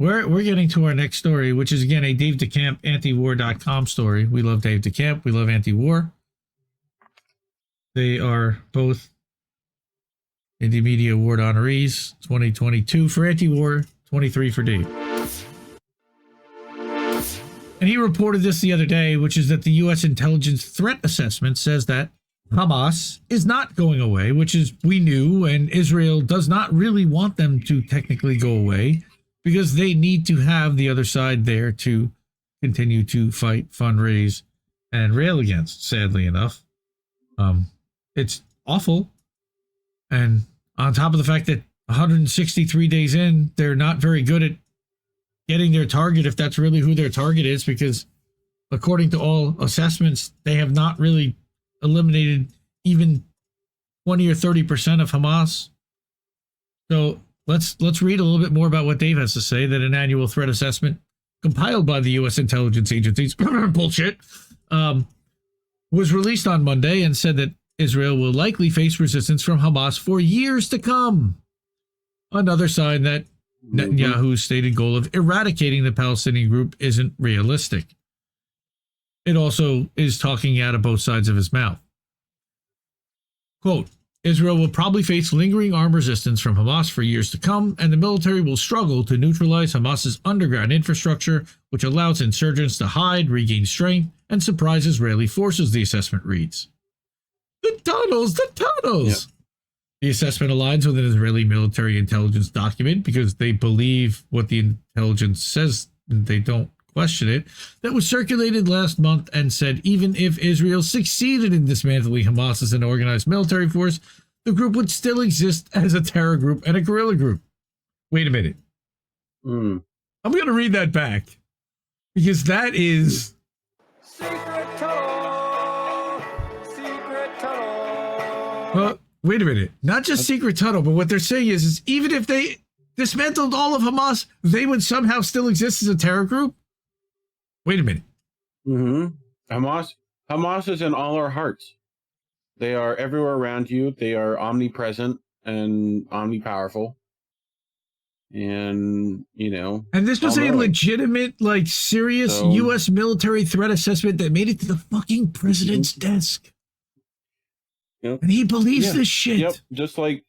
we're getting to our next story, which is again a Dave DeCamp Antiwar.com story. We love Dave DeCamp. We love Antiwar. They are both Indie Media Award honorees, 2022 for Antiwar, 23 for Dave. And he reported this the other day, which is that the U.S. intelligence threat assessment says that Hamas is not going away, which is we knew, and Israel does not really want them to technically go away because they need to have the other side there to continue to fight, fundraise, and rail against, sadly enough. It's awful. And on top of the fact that 163 days in, they're not very good at getting their target, if that's really who their target is, because according to all assessments, they have not really eliminated even 20 or 30% of Hamas. So let's read a little bit more about what Dave has to say, that an annual threat assessment compiled by the U.S. intelligence agencies, bullshit, was released on Monday and said that Israel will likely face resistance from Hamas for years to come. Another sign that Netanyahu's stated goal of eradicating the Palestinian group isn't realistic. It also is talking out of both sides of his mouth. Quote, Israel will probably face lingering armed resistance from Hamas for years to come, and the military will struggle to neutralize Hamas's underground infrastructure, which allows insurgents to hide, regain strength, and surprise Israeli forces, the assessment reads. The tunnels! Yep. The assessment aligns with an Israeli military intelligence document because they believe what the intelligence says and they don't question it, that was circulated last month and said even if Israel succeeded in dismantling Hamas as an organized military force, the group would still exist as a terror group and a guerrilla group. Wait a minute. I'm going to read that back because that is... Secret tunnel! Secret tunnel! Well, wait a minute. Not just secret tunnel, but what they're saying is even if they dismantled all of Hamas, they would somehow still exist as a terror group? Wait a minute. Hamas is in all our hearts. They are everywhere around you. They are omnipresent and omnipowerful. And, you know. And this was a legitimate, like, serious U.S. military threat assessment that made it to the fucking president's desk. Yep. And he believes this shit. Yep, just like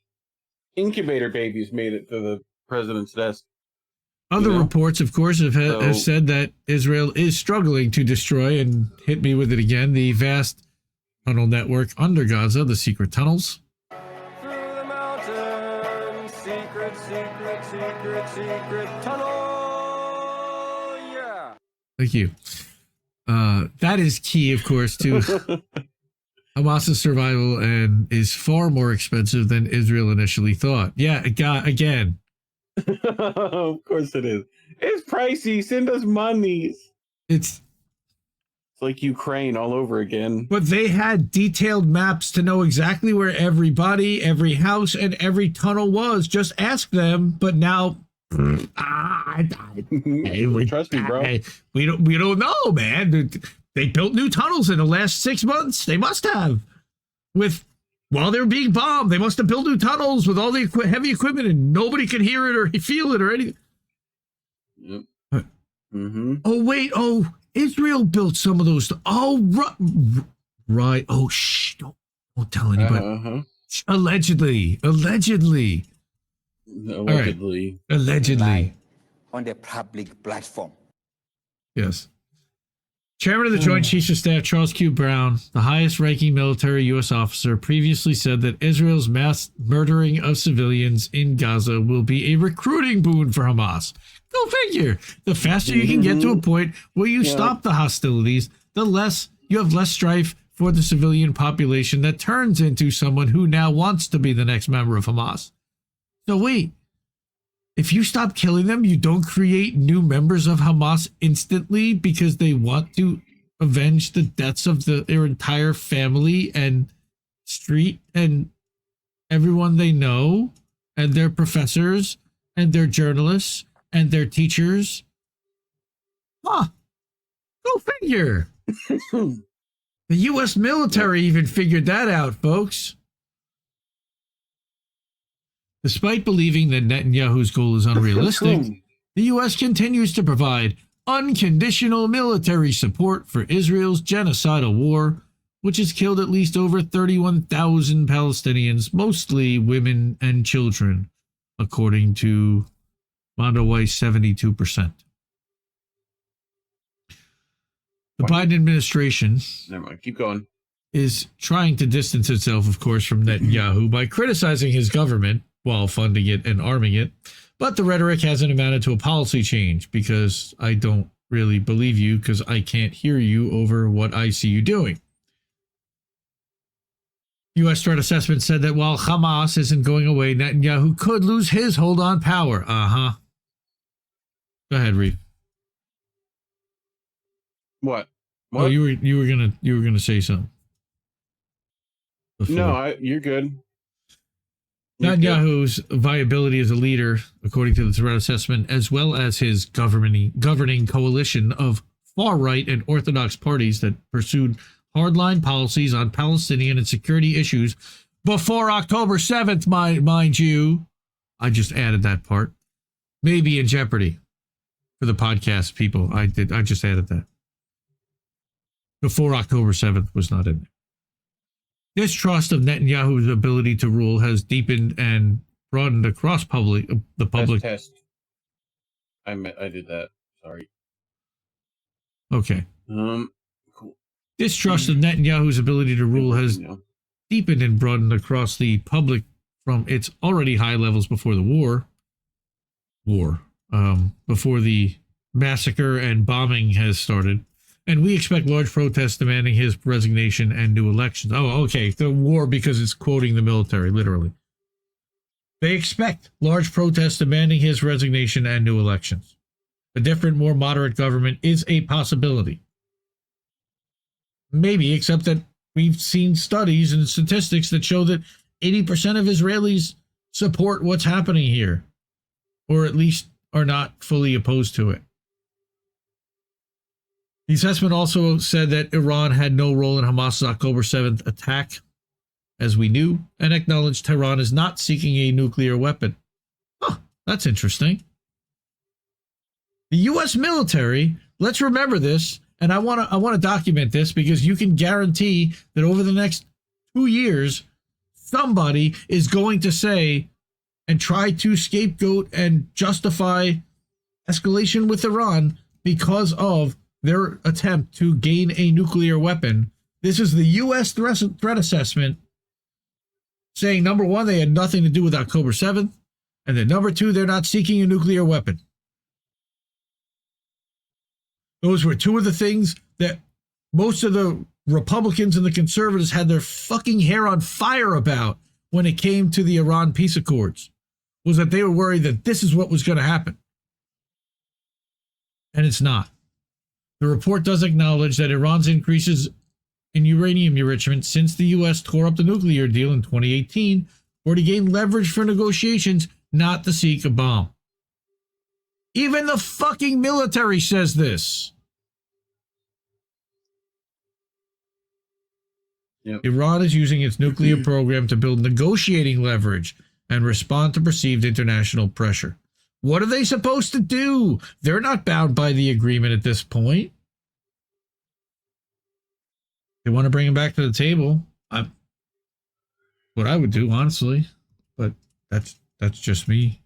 incubator babies made it to the president's desk. Other reports, of course, have said that Israel is struggling to destroy, and hit me with it again, the vast tunnel network under Gaza, the secret tunnels. Through the mountains, secret tunnel, yeah. Thank you. That is key, of course, to Hamas's survival and is far more expensive than Israel initially thought. Yeah, again. Of course it is. It's pricey. Send us money. It's like Ukraine all over again. But they had detailed maps to know exactly where everybody, every house, and every tunnel was. Just ask them. But now, trust me, bro. We don't know, man. They built new tunnels in the last 6 months. They must have. While they were being bombed, they must have built new tunnels with all the heavy equipment, and nobody could hear it or feel it or anything. Yep. Oh, wait. Oh, Israel built some of those. Oh, right. Oh, shh. Don't tell anybody. Allegedly. On the public platform. Yes. Chairman of the Joint Chiefs of Staff, Charles Q. Brown, the highest-ranking military U.S. officer, previously said that Israel's mass murdering of civilians in Gaza will be a recruiting boon for Hamas. Go figure. The faster you can get to a point where you stop the hostilities, the less you have less strife for the civilian population that turns into someone who now wants to be the next member of Hamas. So wait. If you stop killing them, you don't create new members of Hamas instantly because they want to avenge the deaths of their entire family and street and everyone they know and their professors and their journalists and their teachers. Go figure. The U.S. military even figured that out, folks. Despite believing that Netanyahu's goal is unrealistic, The U.S. continues to provide unconditional military support for Israel's genocidal war, which has killed at least over 31,000 Palestinians, mostly women and children, according to Mondoweiss 72%. The Biden administration Never mind. Keep going. is trying to distance itself, of course, from Netanyahu by criticizing his government while funding it and arming it. But the rhetoric hasn't amounted to a policy change because I don't really believe you because I can't hear you over what I see you doing. U.S. threat assessment said that while Hamas isn't going away, Netanyahu could lose his hold on power. Go ahead, Reef. What? Oh, you were gonna say something. Before. No, you're good. You're Netanyahu's viability as a leader, according to the threat assessment, as well as his governing coalition of far-right and orthodox parties that pursued hardline policies on Palestinian and security issues before October 7th, mind you. I just added that part. May be in jeopardy for the podcast people. I just added that. Before October 7th was not in there. Distrust of Netanyahu's ability to rule has deepened and broadened across the public. Test. I did that. Sorry. Okay. Cool. Distrust of Netanyahu's ability to rule has deepened and broadened across the public from its already high levels before the war. Before the massacre and bombing has started. And we expect large protests demanding his resignation and new elections. Oh, okay. The war because it's quoting the military, literally. They expect large protests demanding his resignation and new elections. A different, more moderate government is a possibility. Maybe, except that we've seen studies and statistics that show that 80% of Israelis support what's happening here, or at least are not fully opposed to it. The assessment also said that Iran had no role in Hamas's October 7th attack, as we knew, and acknowledged Tehran is not seeking a nuclear weapon. Huh, that's interesting. The U.S. military, let's remember this, and I want to document this because you can guarantee that over the next 2 years, somebody is going to say and try to scapegoat and justify escalation with Iran because of their attempt to gain a nuclear weapon. This is the U.S. threat assessment saying, number one, they had nothing to do with October 7th, and then number two, they're not seeking a nuclear weapon. Those were two of the things that most of the Republicans and the conservatives had their fucking hair on fire about when it came to the Iran peace accords, was that they were worried that this is what was going to happen. And it's not. The report does acknowledge that Iran's increases in uranium enrichment since the U.S. tore up the nuclear deal in 2018 were to gain leverage for negotiations, not to seek a bomb. Even the fucking military says this. Yep. Iran is using its nuclear program to build negotiating leverage and respond to perceived international pressure. What are they supposed to do? They're not bound by the agreement at this point. They want to bring him back to the table. What I would do, honestly, but that's just me.